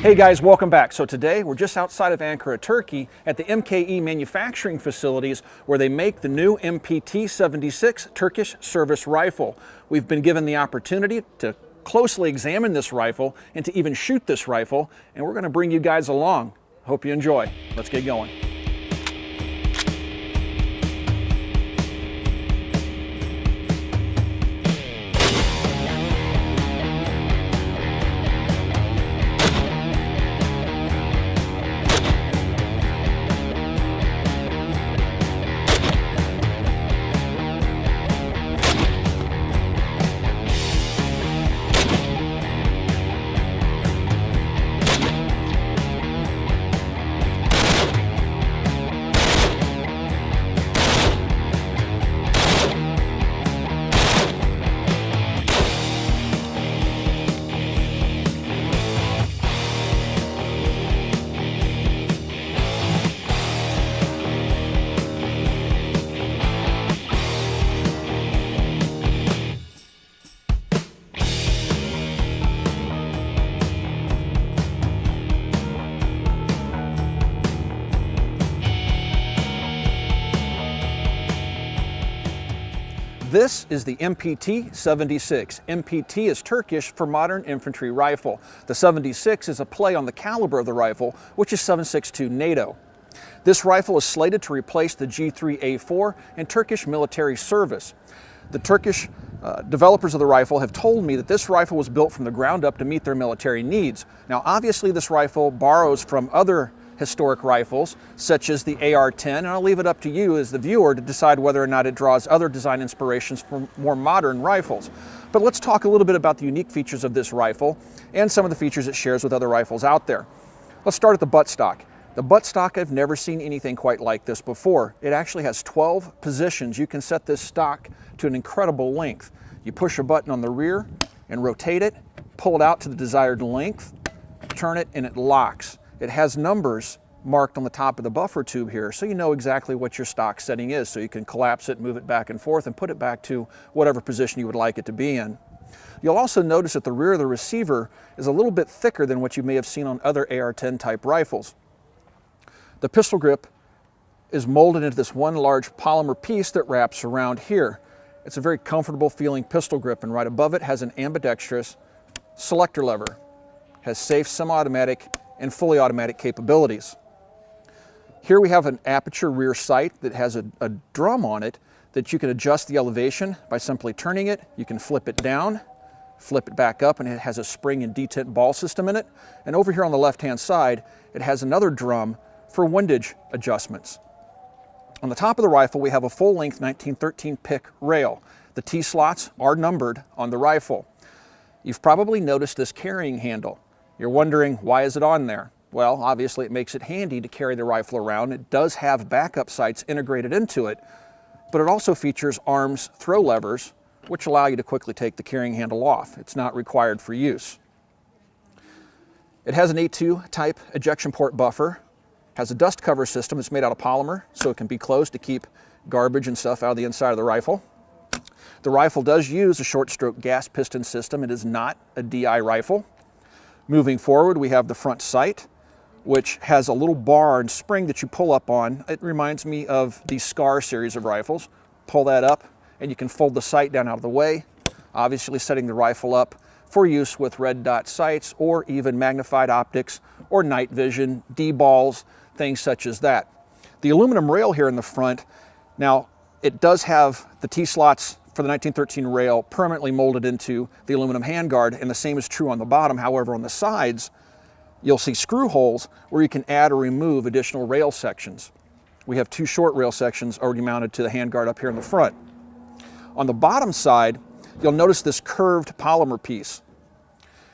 Hey guys, welcome back. So today we're just outside of Ankara, Turkey at the MKE manufacturing facilities where they make the new MPT-76 Turkish service rifle. We've been given the opportunity to closely examine this rifle and to even shoot this rifle, and we're going to bring you guys along. Hope you enjoy. Let's get going. This is the MPT-76. MPT is Turkish for Modern Infantry Rifle. The 76 is a play on the caliber of the rifle, which is 7.62 NATO. This rifle is slated to replace the G3A4 in Turkish military service. The Turkish developers of the rifle have told me that this rifle was built from the ground up to meet their military needs. Now, obviously, this rifle borrows from other historic rifles, such as the AR-10, and I'll leave it up to you as the viewer to decide whether or not it draws other design inspirations from more modern rifles. But let's talk a little bit about the unique features of this rifle and some of the features it shares with other rifles out there. Let's start at the buttstock. The buttstock, I've never seen anything quite like this before. It actually has 12 positions. You can set this stock to an incredible length. You push a button on the rear and rotate it, pull it out to the desired length, turn it, and it locks. It has numbers marked on the top of the buffer tube here, so you know exactly what your stock setting is, so you can collapse it, move it back and forth, and put it back to whatever position you would like it to be in. You'll also notice that the rear of the receiver is a little bit thicker than what you may have seen on other AR-10 type rifles. The pistol grip is molded into this one large polymer piece that wraps around here. It's a very comfortable feeling pistol grip, and right above it has an ambidextrous selector lever. Has safe, semi-automatic, and fully automatic capabilities. Here we have an aperture rear sight that has a drum on it that you can adjust the elevation by simply turning it. You can flip it down, flip it back up, and it has a spring and detent ball system in it. And over here on the left-hand side, it has another drum for windage adjustments. On the top of the rifle, we have a full-length 1913 pick rail. The T-slots are numbered on the rifle. You've probably noticed this carrying handle. You're wondering, why is it on there? Well, obviously it makes it handy to carry the rifle around. It does have backup sights integrated into it, but it also features arms throw levers, which allow you to quickly take the carrying handle off. It's not required for use. It has an A2 type ejection port buffer, has a dust cover system that's made out of polymer, so it can be closed to keep garbage and stuff out of the inside of the rifle. The rifle does use a short stroke gas piston system. It is not a DI rifle. Moving forward, we have the front sight, which has a little bar and spring that you pull up on. It reminds me of the SCAR series of rifles. Pull that up, and you can fold the sight down out of the way, obviously setting the rifle up for use with red dot sights or even magnified optics or night vision, D-balls, things such as that. The aluminum rail here in the front, now it does have the T-slots for the 1913 rail permanently molded into the aluminum handguard, and the same is true on the bottom. However, on the sides, you'll see screw holes where you can add or remove additional rail sections. We have two short rail sections already mounted to the handguard up here in the front. On the bottom side, you'll notice this curved polymer piece.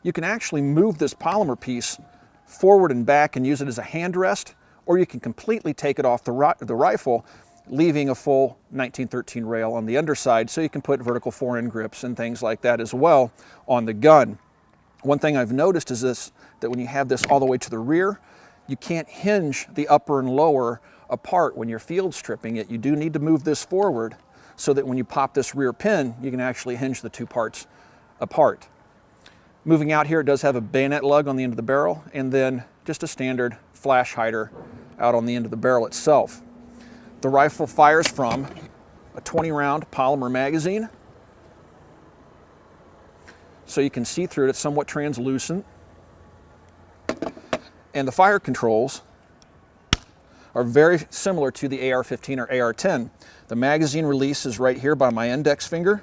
You can actually move this polymer piece forward and back and use it as a hand rest, or you can completely take it off the rifle, leaving a full 1913 rail on the underside, so you can put vertical fore-end grips and things like that as well on the gun. One thing I've noticed is that when you have this all the way to the rear, you can't hinge the upper and lower apart when you're field stripping it. You do need to move this forward so that when you pop this rear pin, you can actually hinge the two parts apart. Moving out here, it does have a bayonet lug on the end of the barrel, and then just a standard flash hider out on the end of the barrel itself. The rifle fires from a 20-round polymer magazine, so you can see through it. It's somewhat translucent. And the fire controls are very similar to the AR-15 or AR-10. The magazine release is right here by my index finger,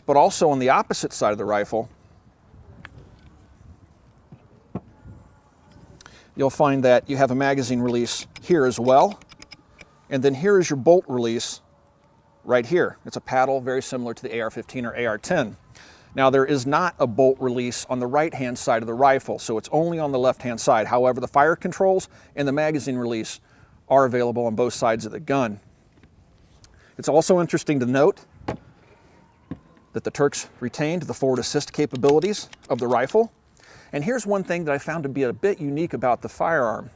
but also on the opposite side of the rifle, you'll find that you have a magazine release here as well, and then here is your bolt release right here. It's a paddle very similar to the AR-15 or AR-10. Now, there is not a bolt release on the right-hand side of the rifle, so it's only on the left-hand side. However, the fire controls and the magazine release are available on both sides of the gun. It's also interesting to note that the Turks retained the forward assist capabilities of the rifle. And here's one thing that I found to be a bit unique about the firearm.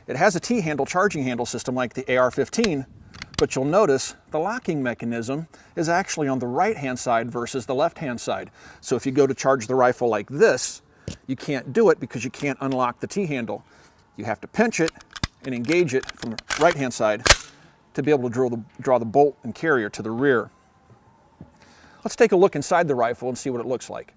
It has a T-handle charging handle system like the AR-15, but you'll notice the locking mechanism is actually on the right-hand side versus the left-hand side. So if you go to charge the rifle like this, you can't do it because you can't unlock the T-handle. You have to pinch it and engage it from the right-hand side to be able to draw the bolt and carrier to the rear. Let's take a look inside the rifle and see what it looks like.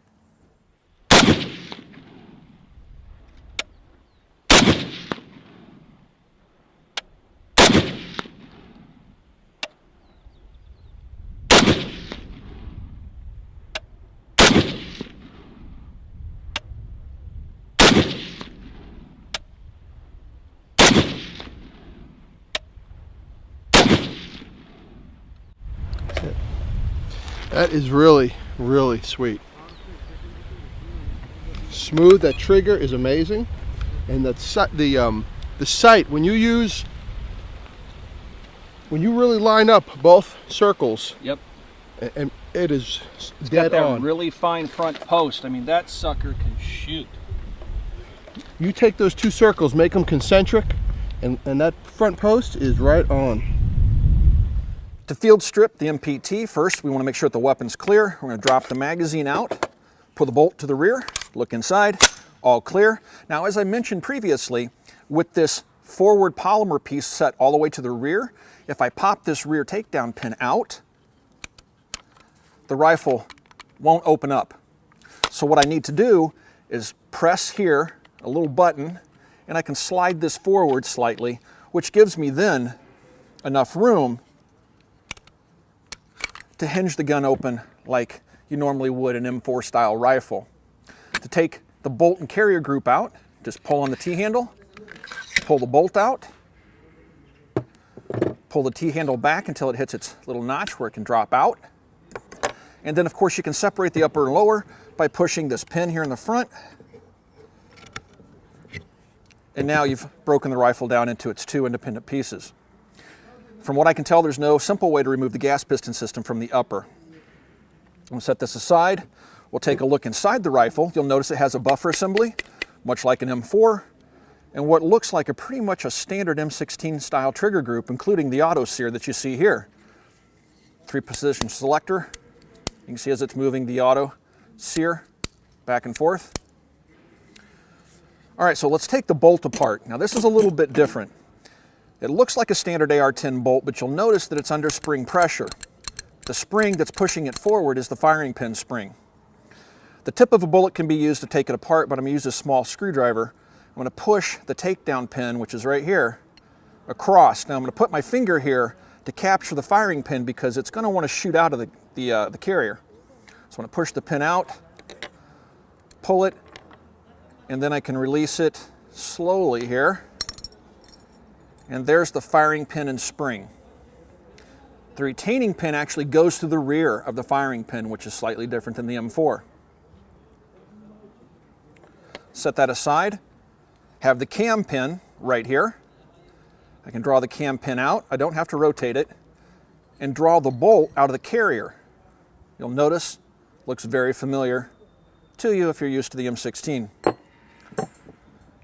That is really, really sweet. Smooth. That trigger is amazing, and that the sight when you really line up both circles. Yep. And it is It's dead got that on. really fine front post. I mean, that sucker can shoot. You take those two circles, make them concentric, and that front post is right on. To field strip the MPT, first we want to make sure that the weapon's clear. We're going to drop the magazine out, pull the bolt to the rear, look inside, all clear. Now, as I mentioned previously, with this forward polymer piece set all the way to the rear, if I pop this rear takedown pin out, the rifle won't open up. So what I need to do is press here, a little button, and I can slide this forward slightly, which gives me then enough room to hinge the gun open like you normally would an M4 style rifle. To take the bolt and carrier group out, just pull on the T-handle, pull the bolt out, pull the T-handle back until it hits its little notch where it can drop out. And then of course you can separate the upper and lower by pushing this pin here in the front. And now you've broken the rifle down into its two independent pieces. From what I can tell, there's no simple way to remove the gas piston system from the upper. We'll set this aside. We'll take a look inside the rifle. You'll notice it has a buffer assembly, much like an M4, and what looks like pretty much a standard M16 style trigger group, including the auto sear that you see here. 3-position selector. You can see as it's moving the auto sear back and forth. All right, so let's take the bolt apart. Now this is a little bit different. It looks like a standard AR-10 bolt, but you'll notice that it's under spring pressure. The spring that's pushing it forward is the firing pin spring. The tip of a bullet can be used to take it apart, but I'm going to use a small screwdriver. I'm going to push the takedown pin, which is right here, across. Now I'm going to put my finger here to capture the firing pin because it's going to want to shoot out of the carrier. So I'm going to push the pin out, pull it, and then I can release it slowly here. And there's the firing pin and spring. The retaining pin actually goes to the rear of the firing pin, which is slightly different than the M4. Set that aside. Have the cam pin right here. I can draw the cam pin out. I don't have to rotate it. And draw the bolt out of the carrier. You'll notice it looks very familiar to you if you're used to the M16.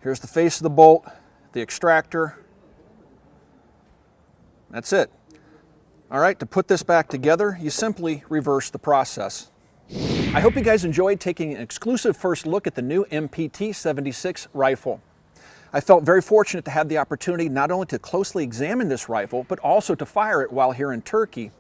Here's the face of the bolt, the extractor. That's it. All right, to put this back together, you simply reverse the process. I hope you guys enjoyed taking an exclusive first look at the new MPT-76 rifle. I felt very fortunate to have the opportunity not only to closely examine this rifle, but also to fire it while here in Turkey.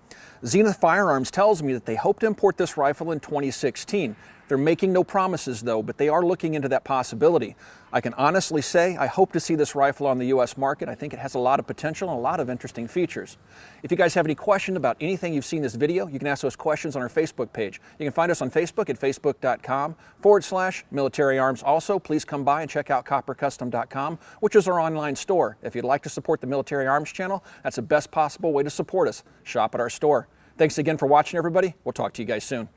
Zenith Firearms tells me that they hope to import this rifle in 2016. They're making no promises though, but they are looking into that possibility. I can honestly say I hope to see this rifle on the US market. I think it has a lot of potential and a lot of interesting features. If you guys have any questions about anything you've seen in this video, you can ask those questions on our Facebook page. You can find us on Facebook at facebook.com/military arms. Also, please come by and check out coppercustom.com, which is our online store. If you'd like to support the Military Arms channel, that's the best possible way to support us. Shop at our store. Thanks again for watching, everybody. We'll talk to you guys soon.